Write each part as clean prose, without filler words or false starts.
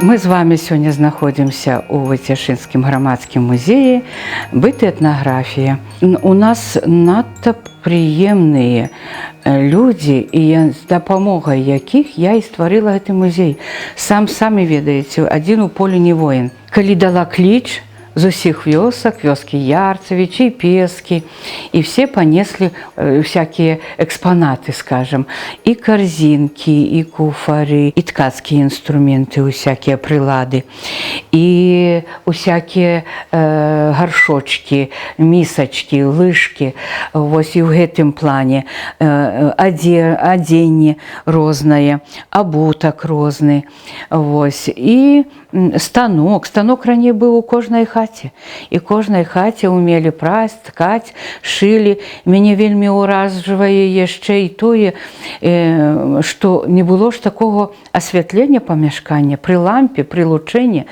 Мы з вами сёння знаходзімся ў Выцяшынскім грамадскім музеі быт і этнаграфія. У нас надта прыемныя людзі, і з дапамогай якіх я і стварыла гэты музей. Самі ведаеце, адзін у полі не воін. Калі дала кліч з усіх вёсак, вёскі Ярцевічы, Пескі, і все понесли всякие экспонаты, скажем, и корзинки, и куфары, и ткацкие инструменты, всякие прилады, и всякие горшочки, мисочки, лыжки, вот и в этом плане оденье розное, обуток розный, вот, и станок раней быў у кожнай хаце. І кожнай хаце умелі праць, ткаць, шылі. Мяне вельмі ўражвае яшчэ і тое, што не было ж такого асвятлення памяшкання пры лампе, пры лучэнні.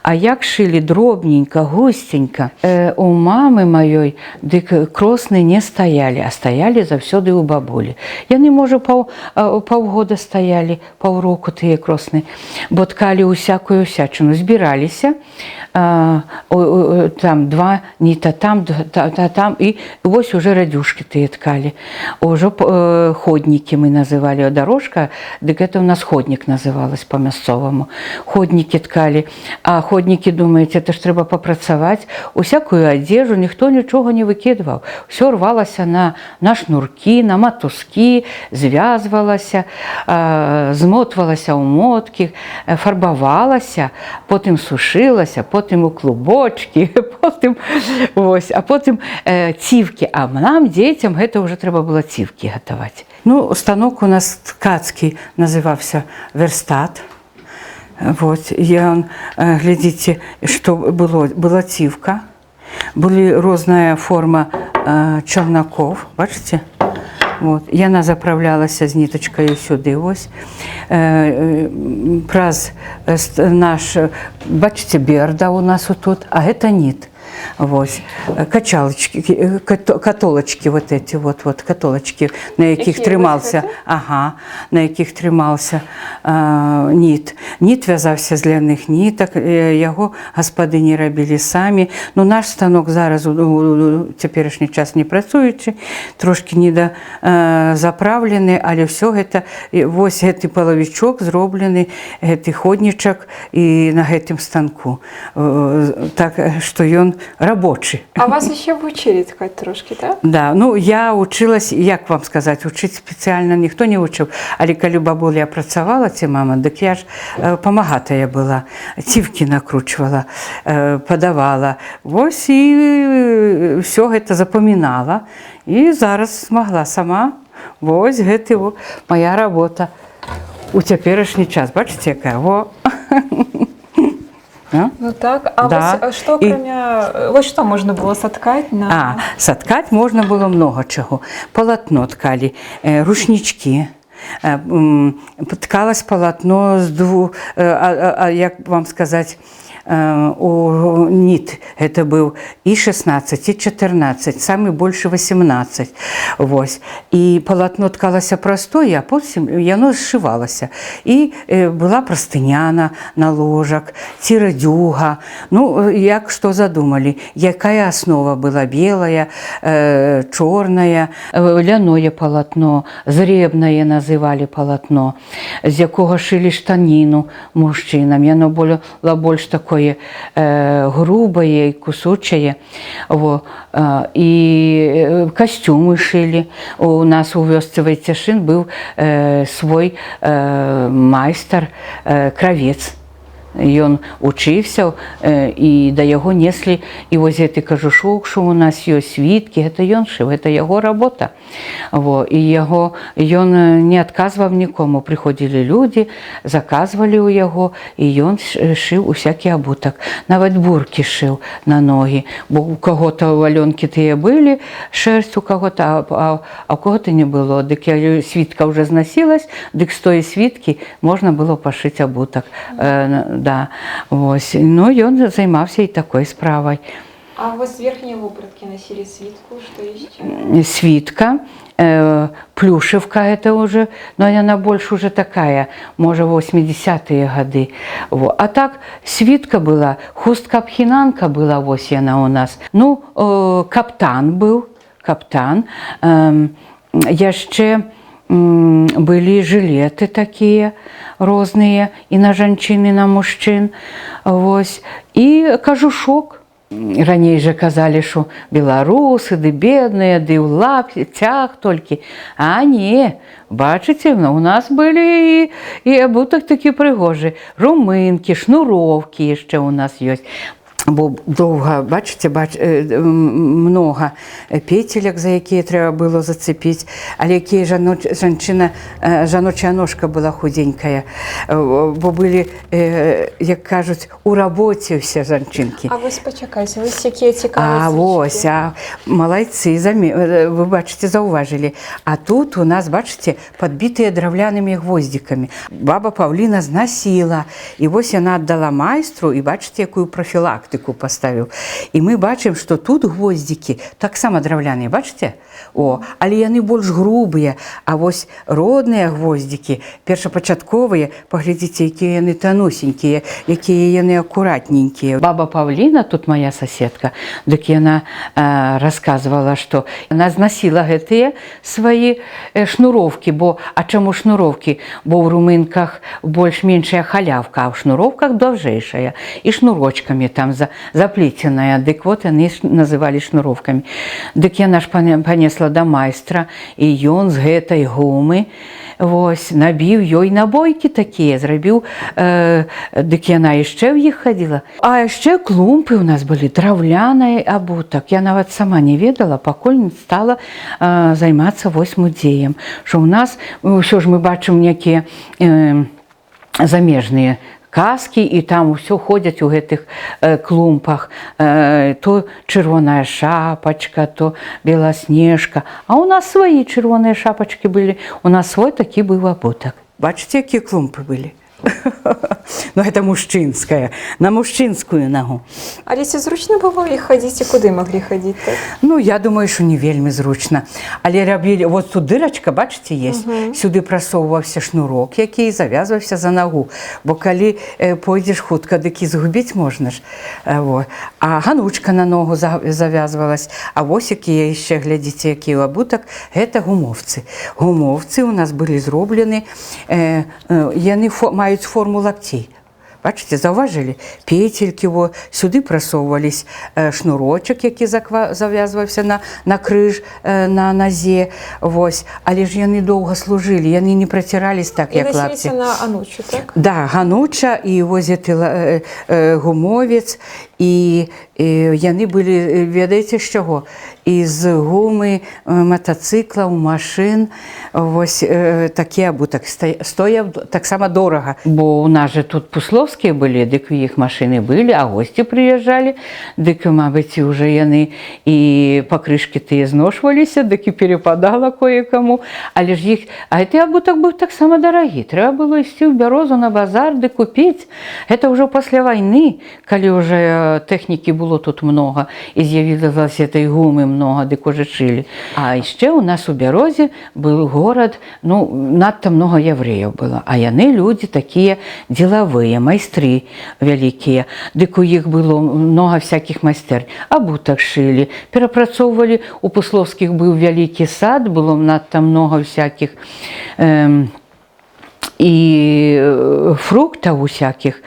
А як шылі дробненька, густенька. У мамы маёй дык кросны не стаялі, а стаялі заўсёды ў бабулі. Яны, можа, паўгода стаялі, паўроку тыя кросны, бо ткалі ўсякую всячину, збіраліся, там два ніта, там, і вось уже радюшки тыя ткалі. Ужо ходнікі мы называлі, дорожка, дык это у нас ходнік называлось по-мясцоваму. Ходнікі ткалі, а ходнікі, думаеце, это ж трэба папрацаваць, усякую адзежу, ніхто нічога не выкідваў. Усё рвалася на шнуркі, на матускі, звязвалася, змотвалася ў моткі, фарбавалася, потым сушылася, потым у клубочки, потым, ось, а потым цівкі. А нам, дзецям, гэта ўжо трэба было цівкі гатаваць. Ну, станок у нас ткацкі называўся верстат. Вот, глядзіце, што была цівка, былі розная форма чарнаков, бачыце? Вот. Яна заправлялася з нітачкаю сюды, ось. Праз наш, бачыце, берда у нас тут, а гэта ніт. Вот. Качалочки, католочки, вот эти вот католочки, на яких трымался, на яких трымался ніт. Ніт вязався з ляных нітак, яго гаспадыні рабілі самі. Ну, наш станок зараз у цяперашні час не працуючы, трошки недазаправлены, але все гэта, вось гэты палавічок зроблены, гэты ходнічак і на гэтым станку. Так, што ён рабочий. А вас еще вучили ткать трошки, да? Да, ну я училась, як вам сказать, учить специально ніхто не учив, але калі бабуля працавала, ці мама, дык я ж памагатая была, цівкі накручвала, падавала, вось і все гэта запамінала, і зараз змагла сама, вось гэта моя работа у цяперашні час, бачыце, якая, во. Ну так, а да. Вот что кроме... Вот что можно было соткать? Соткать можно было много чего. Полотно ткали, рушнички. Ткалось полотно с двух, як вам сказать, у нит это был и 16, и 14, самый больше 18. Вось. И полотно ткалося простое, а потом оно сшивалося. И была простыня на ложах, тирадюга. Ну, як что задумали, якая основа была, белая, черная, ляное полотно, зребное называли полотно, з якого шили штанину мужчинам. Оно было больше такое грубое и кусучее. И костюмы шили. У нас у вёсцы Выцяшын был свой майстар, кравец. Ён учыўся, і да яго неслі, і вось гэты кажушок, што у нас ёсць світкі, гэта ён шыў, гэта яго работа. І ён не адказваў нікому. Прыходзілі людзі, заказвалі ў яго, і ён шыў усякі абутак. Нават буркі шыў на ногі, бо у каго-то валёнкі тыя былі, шэрсць у каго-то, а у каго-то не было. Дык світка ўжо зносілась, дык з той світкі можна было пашыць абутак. Да, ось. Ну, ён займаўся і такой справай. А у вас верхние вопратки носили свитку, что еще? Свитка, плюшевка это уже, но она больше уже такая, может, 80-е годы. Во. А так, свитка была, хустка-пхінанка была, ось она у нас. Ну, каптан был, каптан. Яшчэ были жилеты такие розные, и на жанчын, и на мужчин. Вось. И кожушок. Раней же казали, что белорусы, ды бедные, ды в лаптях только. А не, бачите, у нас были и абуток такі пригожі. Румынки, шнуровки еще у нас есть. Бо довго, бачите, много петелек, за які треба було зацепити, але які жаноча ножка була худенькая, бо були, як кажуть, у роботі всі жанчинки. А ось почекайте, ось які цікаві А ось, молодці, ви бачите, зауважили. А тут у нас, бачите, підбиті древляними гвоздиками. Баба Павліна зносила, і ось вона віддала майстру, і бачите, яку профілактику поставив. І ми бачимо, що тут гвоздики так само древляні, бачите? О, але вони більш грубі, а ось родні гвоздики, першопочаткові, поглядіть, які вони тонусенькі, які вони акуратненькі. Баба Павліна, тут моя сусідка, так вона розказувала, що вона зносила ці свої шнуровки, бо, а чому шнуровки? Бо в румынках більш-менша халявка, а в шнуровках довжейшая, і шнурочками там заплетенная, дык вот они называли шнуровками. Дык яна ж понесла до майстра, і ён з гэтай гумы вось, набіў ёй набойкі такія, зрабіў, дык яна яшчэ ў іх хадзіла. А яшчэ клумпы ў нас былі, драўляныя абутак. Я нават сама не ведала, пакуль не стала займацца вось музеем. Што ў нас, ўсё ж мы бачым некія замежныя казки, і там ўсё ходзяць у гэтых клумпах. То чырвоная шапачка, то беласнежка. А у нас свае чырвоныя шапачкі былі. У нас свой такі быў абутак. Бачыце, якія клумпы былі? Ну, это мужчинская, на мужчинскую ногу. Але ці зручно було їх ходити, і куди могли ходити? Ну, я думаю, що не вельми зручно. Але робили, от тут дирочка, бачите, є. Сюди просовувався шнурок, який зав'язувався за ногу. Бо коли пойдеш хутко, так і згубити можна ж. А ганучка на ногу зав'язувалась. А ось які ще, глядите, які обуток, це гумовці. Гумовці у нас були зроблені, вони мають форму локтей. Бачите, зауважили? Петельки, сюди просовувались шнурочок, який зав'язувався на криж, на нозі. Але ж вони довго служили, вони не протирались так, як лапті. І носилися на анучу, так? Да, гануча і возити гумовець. І вони були, ведаєте, з чого? Із гуми мотоцикла, машин. Ось такі абуток. Стояв так само дорого. Бо у нас же тут Пусловські були, дик їх машини були, а гості приїжджали. Дик, мабуть, вже вони і покришки ті зношувалися, дик і перепадало кое-кому. Але ж їх, а цей абуток був так само дорогий. Треба було йти в Березу на базар, де купити. Це вже після війни, коли вже техніки було тут много, і з'явилося цієї гуми много, де кожи шили. А ще у нас у Березі був город, ну, надто много євреїв було. А вони люди такі ділові, майстри великі. Дик у їх було много всяких майстерень. Абуток шили, перепрацьовували. У Пусловських був великий сад, було надто много всяких і фруктів усяких,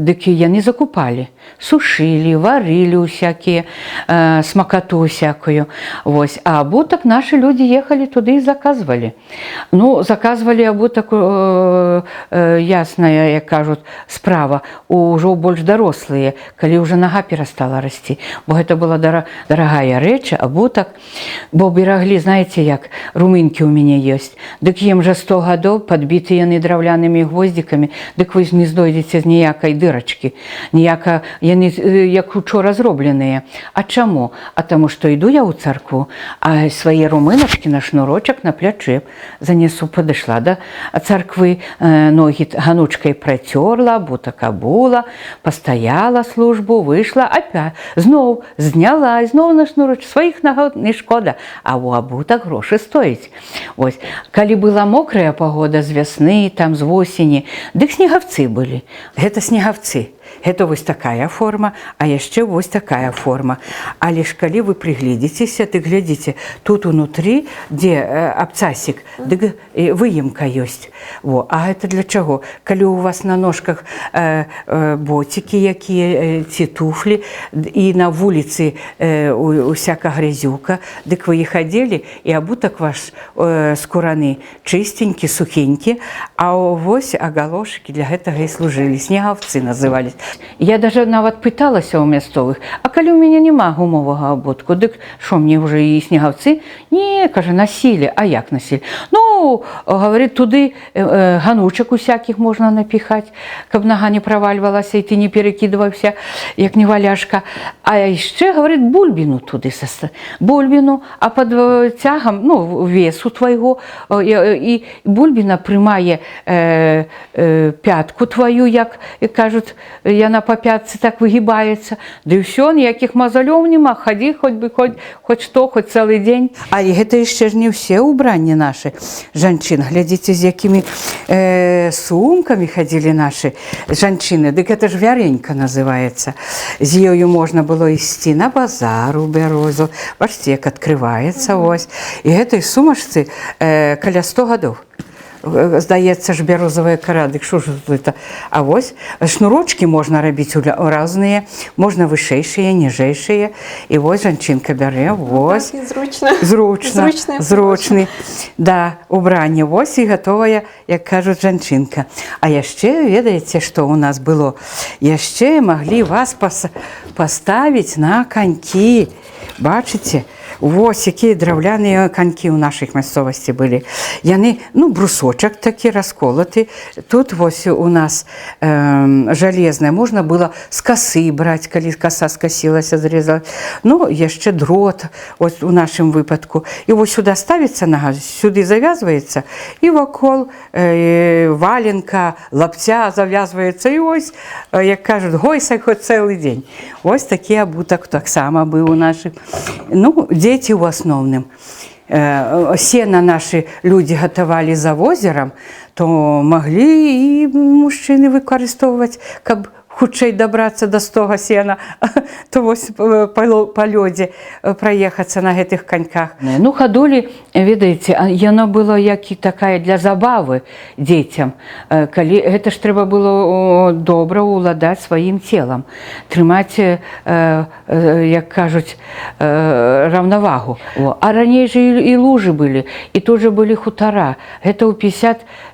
які вони закупали. Сушили, варили усякі, смакоту всякую. А абуток наші люди їхали туди і заказували. Ну, заказували абуток, ясна, як кажуть, справа, уже більш дорослі, коли вже нога перестала рости. Бо це була дорогая річ, абуток. Бо берегли, знаєте, як румынки у мене є. Так їм вже 100 років підбиті забіты яны драўлянымі гвоздзікамі, дык вы не знойдзеце ніякай дырачкі, яны як учора зробленыя. А чаму? А таму што іду я ў царкву, а свае румыначкі на шнурочак на плячы занесу, падышла да царквы, ногі ганучкай працёрла, бутак абула, пастаяла службу, выйшла, апять зноў зняла, зноў на шнурочак, сваіх нагод не шкода, а ў абутак грошы стоіць. Вось. Калі была мокрая погода з вясны, там з восені, дык снегавцы былі. Гэта снегавцы. Гэта вось такая форма, а яшчэ вось такая форма. Але ж калі вы прыгледзіцеся, ты глядзіце, тут унутры, дзе абцасік, дык выемка ёсць. Во. А гэта для чаго? Калі у вас на ножках боцікі якія ці туфлі, і на вуліцы усяка грязюка, дык вы іх адзелі, і абутак ваш скураны чыстенькі, сухенькі, а вось агалошкі для гэтага і служылі. Снегавцы назывались. Я даже нават пыталася ў мясцовых, а калі ў мяне няма гумовага абутку, дык што, мне ўжо і снегавцы? Не, кажа, насілі. А як насілі? Ну, говорит, туды ганучак усякіх можна напіхаць, каб нага не правальвалася і ты не перакідваўся, як неваляшка. А яшчэ, говорит, бульбіну туды, бульбіну, а пад цягам, ну, весу твайго, і бульбіна прымае пятку твою, як кажуць, яна па пятцы так выгибаецца, ды ўсё, ніякіх мазалёў няма, хадзі хоць што, хоць цэлы дзень. Але гэта яшчэ ж не ўсе ўбранні нашы жанчын. Глядзіце, з якімі сумкамі хадзілі нашы жанчыны, дык гэта ж вяренька называецца. З ёю можна было ісці на базар у Бярозу. Бачце, як адкрываецца, ось. І гэтай сумачцы каля 100 гадоў. Здаецца ж, бярозавая кара, дык што ж гэта? А вось шнурочкі можна рабіць разныя, можна вышэйшыя, ніжэйшыя. І вось жанчынка бярэ, вось. Зручны. Да, убранне, вось і гатовая, як кажуць, жанчынка. А яшчэ, ведаеце, што ў нас было? Яшчэ маглі вас паставіць на канькі. Бачыце? Вось, якія драўляныя канькі ў нашых мясцовасці былі. Яны, ну, брусочак такі расколаты. Тут вось у нас жалезная. Можна было з касы браць, калі каса скасілася, зрезала. Ну, яшчэ дрот, ось у нашым выпадку. І вось сюда ставіцца нага, сюды завязваецца, і вакол валенка, лапця завязваецца. І вось, як кажуць, гойсай хоць цэлы дзень. Вось такі абутак таксама быў у нашых. Ну, дзеці ў асноўным. Сена нашы людзі гатавалі за возерам, то маглі і мужчыны выкарыстоўваць, каб хутчэй дабрацца да стога сена, то вось па лёдзе праехацца на гэтых каньках. Ну, хадулі, ведаеце, яно было як і такая для забавы дзецям. Гэта ж трэба было добра ўладаць сваім целам, трымаць, як кажуць, раўнавагу. А раней жа і лужы былі, і тут жа былі хутара. Гэта ў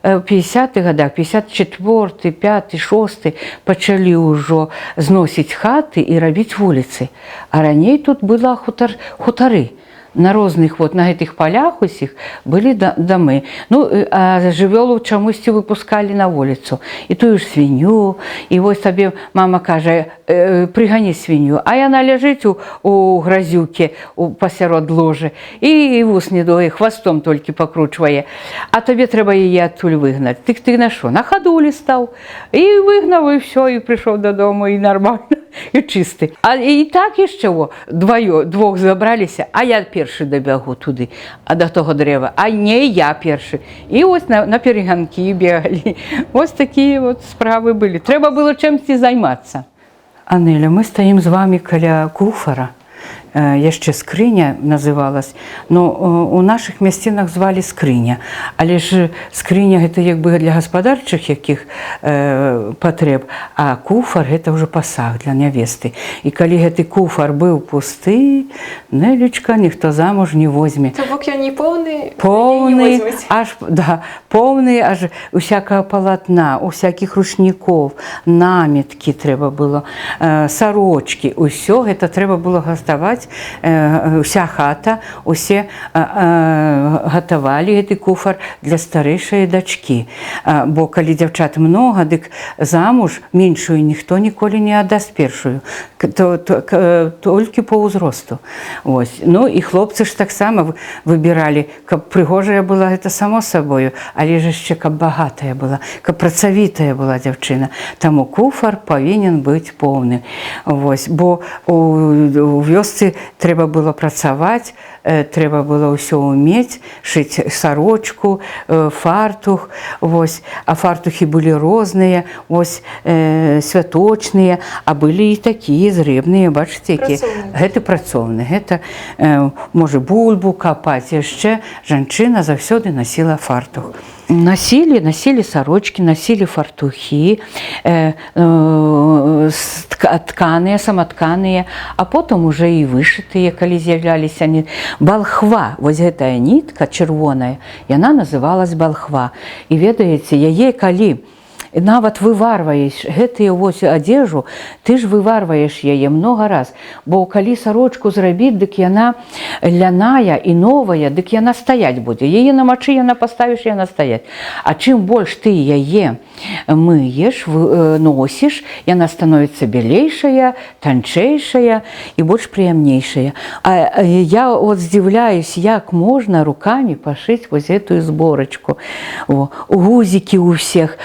50-х гадах, 54-й, 5-й, 6-й пачалі ўжо зносіць хаты і рабіць вуліцы. А раней тут была хутары. На розных, вот, на гэтых палях усіх былі дамы. Ну, а жывёлу чамусьці выпускалі на вуліцу. І тую ж свінню, і вось табе мама кажа, прыгані свінню, а яна ляжыць у гразюке пасярод ложы, і вус не дое, хвастом толькі пакручвае. А табе трэба яе адтуль выгнаць. Ты на што? На хадулі стаў. І выгнаў, і ўсё, і прыйшоў дадому, і нармальна, і чысты. І так яшчэ двох забраліся, а я першы дабягу туды, а да того дрэва, а не я першы. І вось на переганкі бегалі. Вось такія вот справы былі. Трэба было чымсьці займацца. Анеля, мы стаім з вами каля куфара. Яшчэ скрыня называлась, но у нашых мясцінах звалі скрыня. Але ж скрыня гэта як бы для гаспадарчых якіх патрэб, а куфар гэта ўжо пасаг для нявесты. І калі гэты куфар быў пусты, Нелечка ніхто замуж не возьме. То бок ён не поўны? Поўны, аж усякага палатна, усякіх ручнікоў, наметкі трэба было, сарочкі. Усё гэта трэба было гаставаць працаваць, уся хата, усе гатавалі гэты куфар для старэйшай дачкі. Бо калі дзяўчат многа, дык замуж меншую ніхто ніколі не аддаст першую, толькі по ўзросту. Ну і хлопцы ж таксама выбіралі, каб прыгожая была, гэта само сабою, але ж яшчэ каб багатая была, каб працавітая была дзяўчына. Таму куфар павінен быць поўны. Бо у вёсцы трэба было працаваць, трэба было ўсё ўмець, шыць сарочку, фартух, а фартухі былі розныя, святочныя, а былі і такія зрэбныя, бачыце, якія. Гэта працоўны, гэта можа бульбу капаць, яшчэ жанчына заўсёды насіла фартух. Насілі сарочкі, насілі фартухі, тканыя, саматканыя, а потым уже і вышытыя, калі з'яўляліся. Балхва, вось гэтая нітка чырвоная, яна называлась балхва. І ведаеце, яе калі нават выварваеш гэтую адзежу, ты ж выварваеш яе много раз, бо калі сарочку зрабіць, дык яна ляная і новая, дык яна стаяць будзе. Яе на мачы яна паставіш, яна стаяць. А чым больш ты яе мыеш, носіш, яна становіцца белейшая, танчэйшая і больш прыемнейшая. А я здзіўляюсь, як можна рукамі пашыць вось гэтую зборачку. Гузікі ў усіх.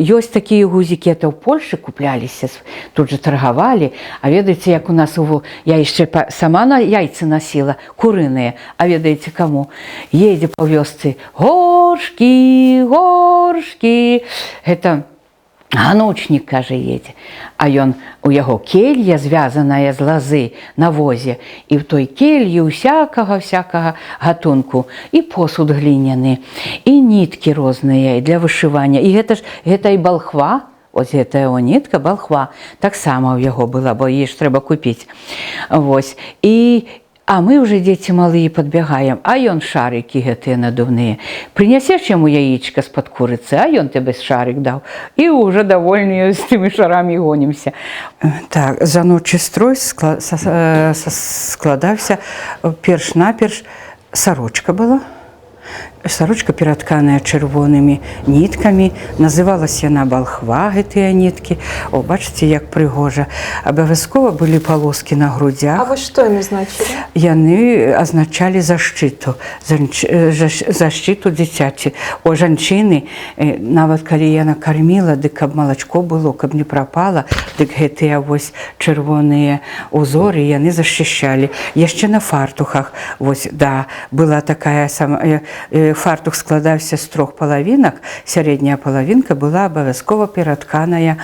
Ёсць такія гузікі, это ў Польшы купляліся, тут же таргавалі. А ведаеце, як у нас, я яшчэ сама на яйцы насіла, курыныя. А ведаеце, каму? Едзе па вёсцы: горшкі, горшкі. Гэта ганочнік, кажа, едзе. А у яго келья, звязаная з лазы на возе. І в той кельі всякага гатунку. І посуд гліняны, і ніткі розныя для вышывання. І гэта і балхва, ось гэтая нітка, балхва, таксама ў яго была, бо її ж трэба купіць. А мы уже дзеці малыя падбягаем, а ён шарыкі гэтыя надувныя. Прынясеш яму яичко з-пад курыцы, а ён тебе шарык даў. І уже довольныя з тымі шарамі гонімся. Так, жаночы строй складаўся перш-наперш, сарочка была. Сарочка ператканая чырвонымі ніткамі, называлась яна балхва, гэтыя ніткі. Бачыце, як прыгожа. Абавязкова былі палоскі на грудзях. А вось што яны значылі? Яны азначалі защыту дзіцяці. Жанчыны, нават калі яна карміла, дык каб малачко было, каб не прапала, дык гэтыя чырвоныя узоры яны защищалі. Яшчэ на фартухах, была такая фартух складаўся з 3 палавінак, сярэдняя палавінка была абавязкова ператканая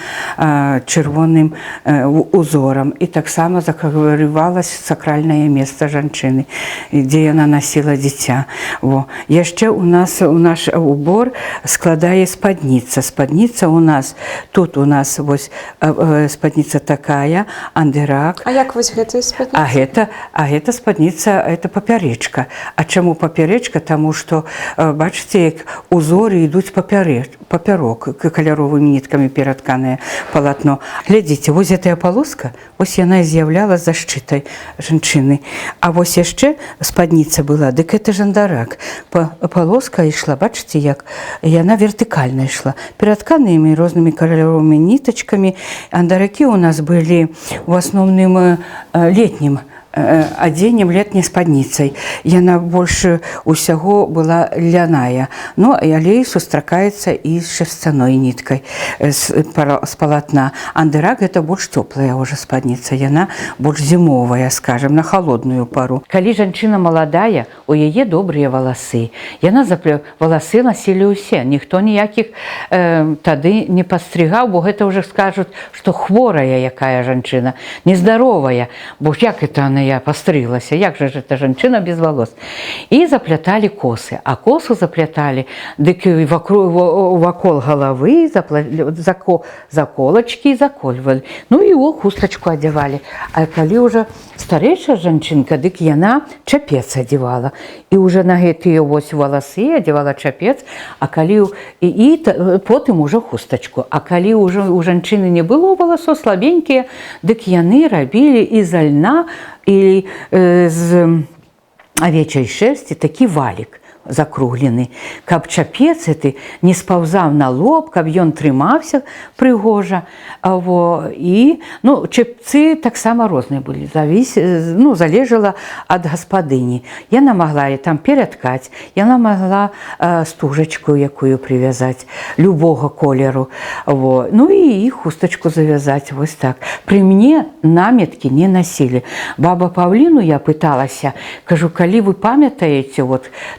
чырвоным узорам. І таксама закрывалась сакральнае месца жанчыны, дзе яна насіла дзіця. Яшчэ наш убор складае спадніца. Спадніца у нас, тут у нас спадніца такая, андырак. А як вось гэтая спадніца? А гэта спадніца, это папяречка. А чаму папяречка? Таму што бачыце, як узоры ідуць папярок, каляровымі ніткамі ператканае палатно. Глядзіце, вось гэтая палоска, вось яна з'яўляла защытай жанчыны. А вось яшчэ спадніца была, дык это жандарак. Палоска ішла, бачыце, як яна вертыкальна ішла, ператканымі рознымі каляровымі нітачкамі. Андаракі у нас былі ў асноўным летнім адзеннем, летняй спадніцай. Яна больш усяго была ляная, але сустракаецца і з шерсцяной ніткай з палатна. Андырак гэта больш цёплая ўжо спадніца, яна больш зімовая, скажем, на халодную пару. Калі жанчына маладая, у яе добрыя валасы. Валасы насілі ўсе, ніхто ніякіх тады не пастригаў, бо гэта ўжо скажуць, што хворая якая жанчына, нездаровая, бо як это она я пострыглася, як же эта жанчына без волос. І запляталі косы. А косу запляталі, дык вакол галавы заколачкі закольвалі. Ну і хустачку адзявалі. А калі ўжо старэйшая жанчынка, дык яна чапец адзявала. І ўжо на гэтыя валасы адзявала чапец, а калі потым ужо хустачку. А калі ўжо у жанчыны не было валасоў, слабенькія, дык яны рабілі і з льна і з авечай шерсці такі валік закруглены, каб чапец гэты не спаўзаў на лоб, каб ён трымаўся прыгожа. І чепцы таксама розныя былі, залежала ад гаспадыні. Яна магла там ператкаць, яна магла стужачку якую прывязаць любога колеру, і хустачку завязаць вось так. Пры мне наметкі не насілі. Баба Паўліну я пыталася, кажу, калі вы памятаеце,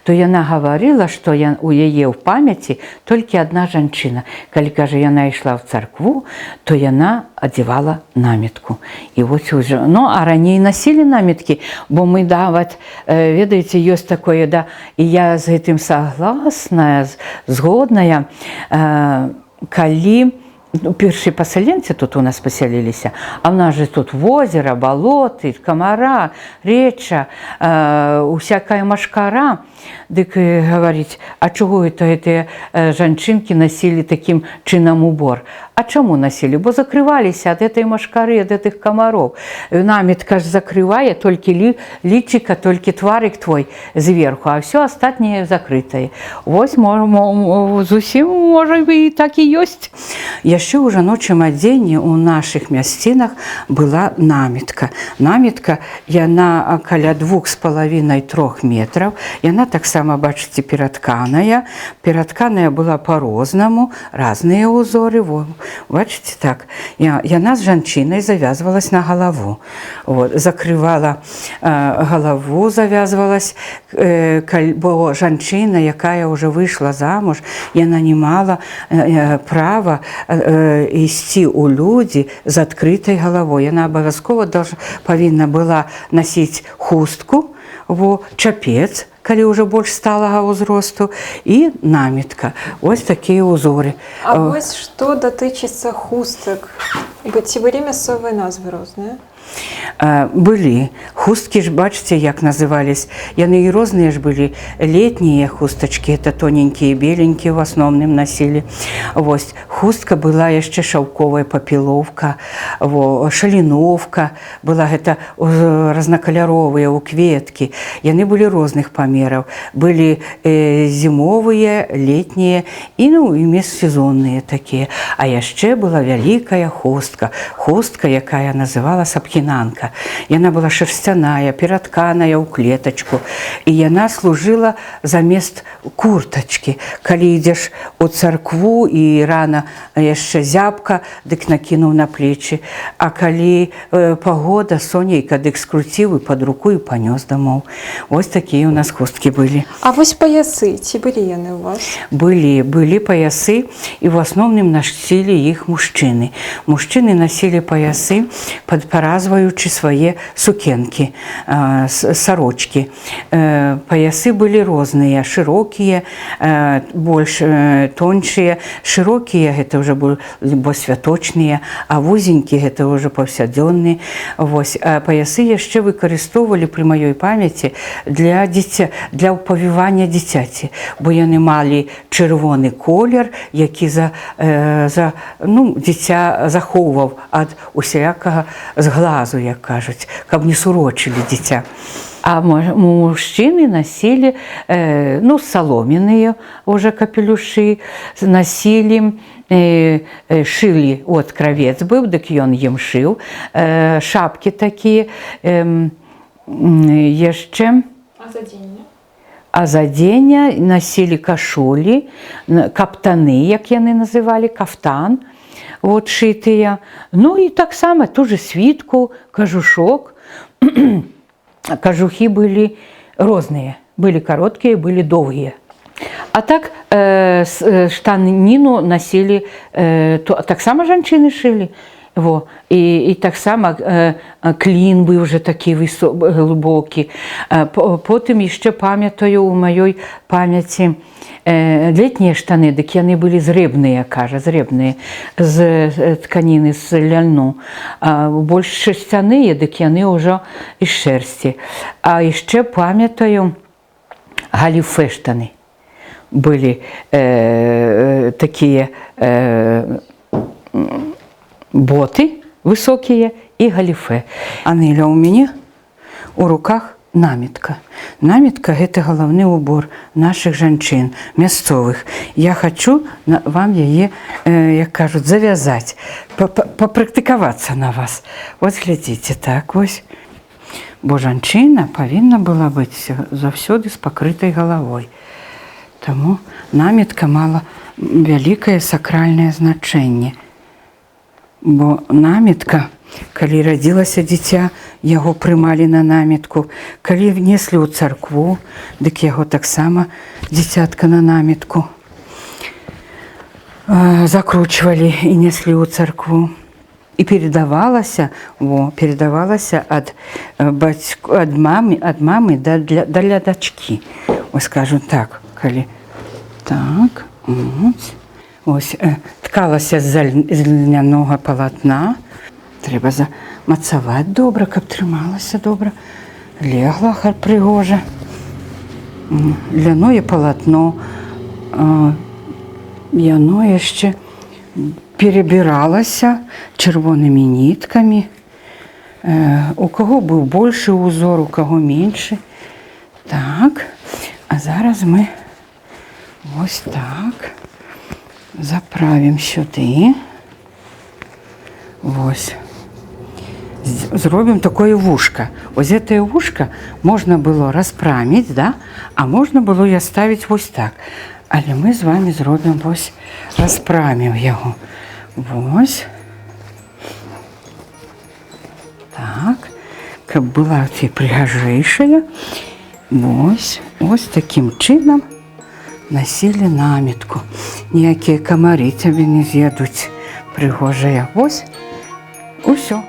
то яна гаварыла, што у яе ў памяці толькі адна жанчына. Калі, кажа, яна ішла ў царкву, то яна адзявала наметку. І а раней насілі наметкі, бо мы ведаеце, ёсць такое, і я з гэтым согласная, згодная, калі першыя пасяленцы тут у нас пасяліліся, а ў нас же тут возера, балоты, камара, реча, усякая машкара. Дык гаварыць, а чаго гэтыя жанчынкі насілі такім чынам убор? А чаму насілі? Бо закрываліся ад гэтай машкары, ад гэтых камароў. Наметка ж закрывае толькі лічыка, толькі тварык твой зверху, а ўсё астатняе закрытае. Вось зусім, можа, і так і ёсць. Яшчэ ў жаночым адзенні ў нашых мясцінах была наметка. Наметка, яна каля 2,5–3 метраў. Яна таксама, бачыце, ператканая. Ператканая была па-рознаму, разныя ўзоры. Бачыце, так. Яна з жанчынай завязвалась на галаву. Закрывала галаву, завязвалась, бо жанчына, якая ўжо выйшла замуж, яна не мала права ісці ў людзі з адкрытай галавой. Яна абавязкова павінна была насіць хустку, чапец, калі ўжо больш сталага ўзросту, і наметка. Вось такія ўзоры. А вось што датычыцца хустак? Ці былі мясцовыя назвы розныя? Былі. Хусткі ж, бачыце, як назывались. Яны і розныя ж былі. Летнія хустачкі, это тоненькія, беленькія, в асноўным насілі. Хустка была яшчэ шаўковая папіловка, шаліновка, была гэта разнакаляровыя ў кветкі. Яны былі розных памераў. Былі зімовыя, летнія і межсезонныя такія. А яшчэ была вялікая хустка. Хустка, якая называлася сапкінанка. Яна была шерсцяная, ператканая ў клетачку. І яна служыла замест куртачкі. Калі ідзеш у царкву і рана яшчэ зябка, дык накінуў на плечы. А калі пагода, сонейка, дык скруціў і пад руку і панёс дамоў. Вось такія ў нас хусткі былі. А вось паясы, ці былі яны ў вас? Былі паясы, і в асноўным насілі іх мужчыны. Мужчыны насілі паясы, падпаразваючы свае сукенкі, сарочкі. Паясы былі розныя, шырокія, больш тоншыя. Шырокія гэта ўжо былі святочныя, а вузенькія гэта ўжо паўсядзённыя. Паясы яшчэ выкарыстоўвалі пры маёй памяці для ўпавівання дзіцяці, бо яны малі чырвоны колер, які дзіця захоўваў ад усялякага зглазу, як кажуць, каб не сурочылі дзіця. А мужчыны насілі саломіныя ўжо капелюшы, насілі, шылі, кравец быў, дык ён ім шыў, шапкі такія, яшчэ азадзення, насілі кашулі, каптаны, як яны называлі, кафтан, шытыя. І таксама ту же світку, кажушок. Кажухі былі розныя. Былі кароткія, былі доўгія. А так штаніну насілі, таксама жанчыны шылі. І таксама клін быў уже такі глыбокі. Потым яшчэ памятаю ў маёй памяці летнія штаны, дык яны былі зрэбныя, зрэбныя, з тканіны, з ляну. Больш шерсцяныя, дык яны ўжо з шэрсці. А яшчэ памятаю галіфэ штаны. Былі такія боты высокія і галіфэ. Анеля, у мяне у руках намітка. Намітка – гэта галаўны убор наших жанчын, мясцовых. Я хочу вам яе, як кажуць, завязаць, попрактыкавацца на вас. Вось глядзіце, так вось. Бо жанчына павінна была быць заўсёды з пакрытай галавой. Таму намітка мала вялікае сакральнае значэнне. Бо намітка, калі радзілася дзіця, яго прымалі на намітку. Калі внеслі ў царкву, дык яго таксама дзіцятка на намітку закручвалі і неслі ў царкву. І передавалася ад мамы да дачкі. Ось, скажу так, калі так, ось, ткалася з льнянога палатна. Трэба замацаваць добра, каб трымалася добра. Легла прыгожа. Ляное палатно, яно яшчэ перебіралася чырвонымі ніткамі. У каго быў большы узор, у каго меншы. Так, а зараз мы ось так заправім сюды. Вось. Зробім такое вушка. Ось гэтае вушка можна было распраміць, да? А можна было і аставіць вось так. Але мы з вами зробім вось, распрамім яго. Вось. Так. Каб была прыгажэйшая. Вось. Ось такім чынам насілі намітку. Ніякія камары цябе не з'едуць. Прыгожая. Вось. Усё.